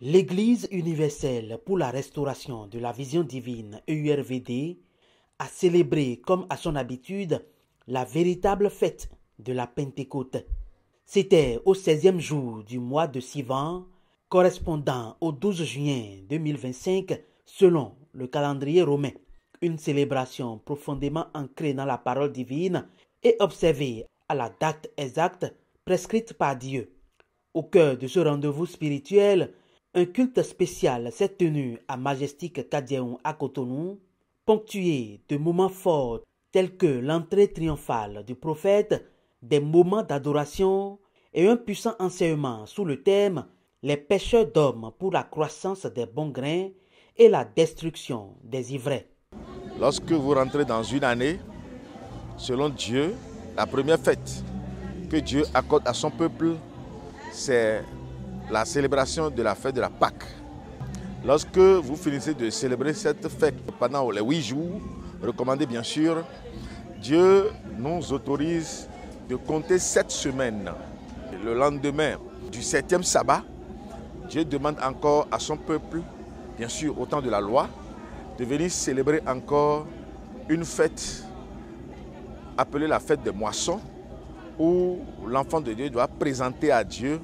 L'Église universelle pour la restauration de la vision divine EURVD a célébré comme à son habitude la véritable fête de la Pentecôte. C'était au 16e jour du mois de Sivan, correspondant au 12 juin 2025 selon le calendrier romain. Une célébration profondément ancrée dans la parole divine et observée à la date exacte prescrite par Dieu. Au cœur de ce rendez-vous spirituel, un culte spécial s'est tenu à Majestic Kadiaoun à Cotonou, ponctué de moments forts tels que l'entrée triomphale du prophète, des moments d'adoration et un puissant enseignement sous le thème « Les pêcheurs d'hommes pour la croissance des bons grains et la destruction des ivraies ». Lorsque vous rentrez dans une année, selon Dieu, la première fête que Dieu accorde à son peuple, c'est la célébration de la fête de la Pâque. Lorsque vous finissez de célébrer cette fête pendant les 8 jours, recommandé bien sûr, Dieu nous autorise de compter 7 semaines. Le lendemain du 7e sabbat, Dieu demande encore à son peuple, bien sûr au temps de la loi, de venir célébrer encore une fête appelée la fête des moissons, où l'enfant de Dieu doit présenter à Dieu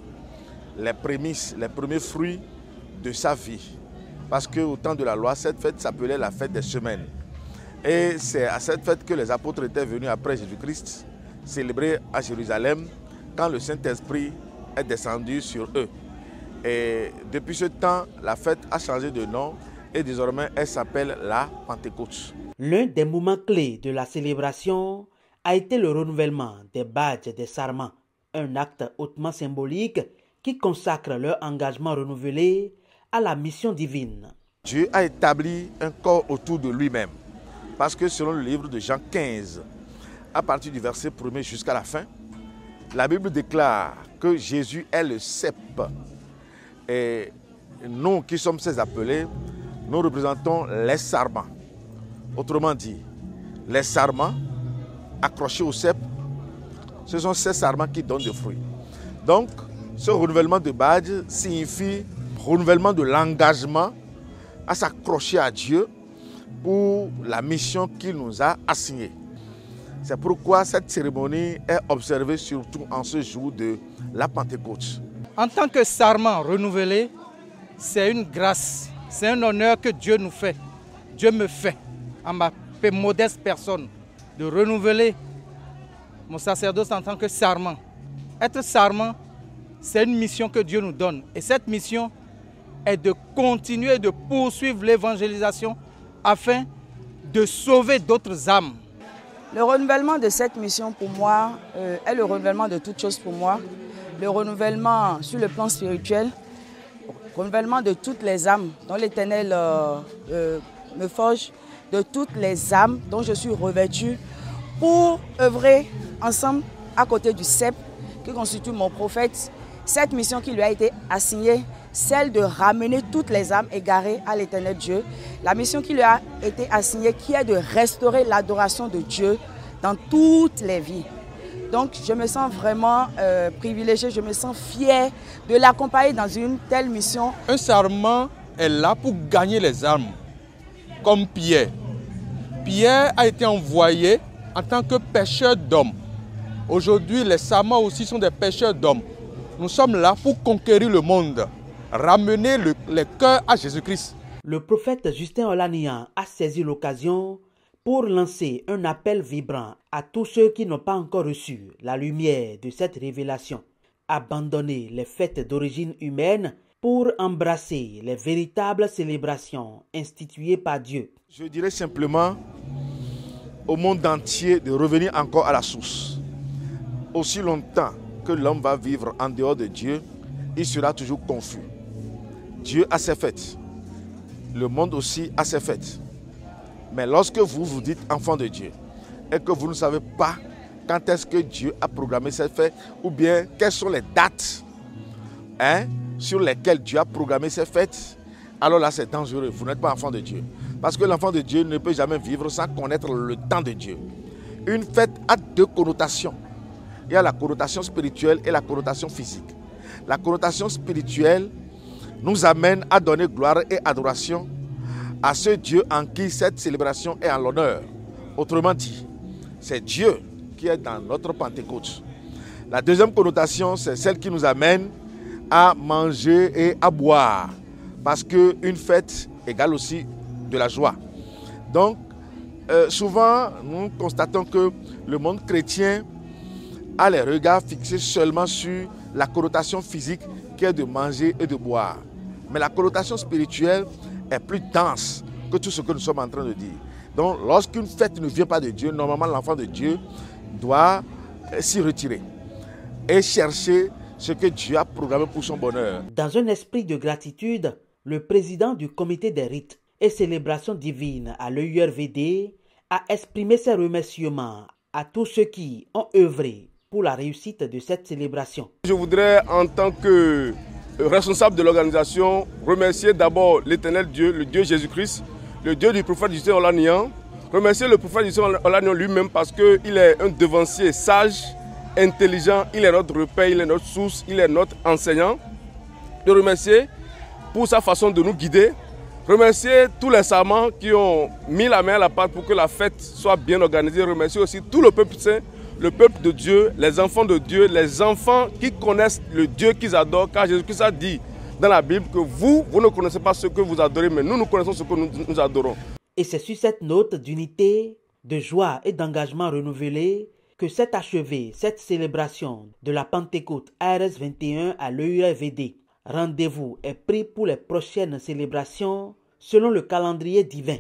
les prémices, les premiers fruits de sa vie. Parce qu'au temps de la loi, cette fête s'appelait la fête des semaines. Et c'est à cette fête que les apôtres étaient venus après Jésus-Christ, célébrer à Jérusalem, quand le Saint-Esprit est descendu sur eux. Et depuis ce temps, la fête a changé de nom et désormais elle s'appelle la Pentecôte. L'un des moments clés de la célébration a été le renouvellement des badges des sarments, un acte hautement symbolique qui consacrent leur engagement renouvelé à la mission divine. Dieu a établi un corps autour de lui-même. Parce que selon le livre de Jean 15, à partir du verset 1er jusqu'à la fin, la Bible déclare que Jésus est le cep. Et nous qui sommes ses appelés, nous représentons les sarments. Autrement dit, les sarments accrochés au cep, ce sont ces sarments qui donnent des fruits. Donc, ce renouvellement de badge signifie renouvellement de l'engagement à s'accrocher à Dieu pour la mission qu'il nous a assignée. C'est pourquoi cette cérémonie est observée surtout en ce jour de la Pentecôte. En tant que sarment renouvelé, c'est une grâce, c'est un honneur que Dieu nous fait. Dieu me fait, en ma modeste personne, de renouveler mon sacerdoce en tant que sarment. Être sarment, c'est une mission que Dieu nous donne. Et cette mission est de continuer de poursuivre l'évangélisation afin de sauver d'autres âmes. Le renouvellement de cette mission pour moi est le renouvellement de toutes choses pour moi. Le renouvellement sur le plan spirituel, le renouvellement de toutes les âmes dont l'Éternel me forge, de toutes les âmes dont je suis revêtu pour œuvrer ensemble à côté du cep qui constitue mon prophète. Cette mission qui lui a été assignée, celle de ramener toutes les âmes égarées à l'Éternel Dieu. La mission qui lui a été assignée, qui est de restaurer l'adoration de Dieu dans toutes les vies. Donc je me sens vraiment privilégiée, je me sens fière de l'accompagner dans une telle mission. Un sarment est là pour gagner les âmes, comme Pierre. Pierre a été envoyé en tant que pêcheur d'hommes. Aujourd'hui, les sarments aussi sont des pêcheurs d'hommes. Nous sommes là pour conquérir le monde, ramener les cœurs à Jésus-Christ. Le prophète Justin Olaniyan a saisi l'occasion pour lancer un appel vibrant à tous ceux qui n'ont pas encore reçu la lumière de cette révélation. Abandonner les fêtes d'origine humaine pour embrasser les véritables célébrations instituées par Dieu. Je dirais simplement au monde entier de revenir encore à la source. Aussi longtemps que l'homme va vivre en dehors de Dieu, il sera toujours confus. Dieu a ses fêtes. Le monde aussi a ses fêtes. Mais lorsque vous vous dites enfant de Dieu et que vous ne savez pas quand est-ce que Dieu a programmé cette fête ou bien quelles sont les dates sur lesquelles Dieu a programmé ces fêtes, alors là c'est dangereux. Vous n'êtes pas enfant de Dieu. Parce que l'enfant de Dieu ne peut jamais vivre sans connaître le temps de Dieu. Une fête a deux connotations. Il y a la connotation spirituelle et la connotation physique. La connotation spirituelle nous amène à donner gloire et adoration à ce Dieu en qui cette célébration est en l'honneur. Autrement dit, c'est Dieu qui est dans notre Pentecôte. La deuxième connotation, c'est celle qui nous amène à manger et à boire, parce qu'une fête égale aussi de la joie. Donc, souvent, nous constatons que le monde chrétien a les regards fixés seulement sur la connotation physique qui est de manger et de boire. Mais la connotation spirituelle est plus dense que tout ce que nous sommes en train de dire. Donc, lorsqu'une fête ne vient pas de Dieu, normalement, l'enfant de Dieu doit s'y retirer et chercher ce que Dieu a programmé pour son bonheur. Dans un esprit de gratitude, le président du comité des rites et célébrations divines à l'EURVD a exprimé ses remerciements à tous ceux qui ont œuvré pour la réussite de cette célébration. Je voudrais, en tant que responsable de l'organisation, remercier d'abord l'Éternel Dieu, le Dieu Jésus-Christ, le Dieu du prophète Justin Olaniyan, remercier le prophète Justin Olaniyan lui-même parce qu'il est un devancier sage, intelligent, il est notre repère, il est notre source, il est notre enseignant. De remercier pour sa façon de nous guider. Remercier tous les serments qui ont mis la main à la pâte pour que la fête soit bien organisée. Remercier aussi tout le peuple saint, le peuple de Dieu, les enfants de Dieu, les enfants qui connaissent le Dieu qu'ils adorent. Car Jésus-Christ a dit dans la Bible que vous ne connaissez pas ce que vous adorez, mais nous connaissons ce que nous adorons. Et c'est sur cette note d'unité, de joie et d'engagement renouvelé que s'est achevée cette célébration de la Pentecôte ARS 21 à l'EURVD. Rendez-vous est pris pour les prochaines célébrations selon le calendrier divin.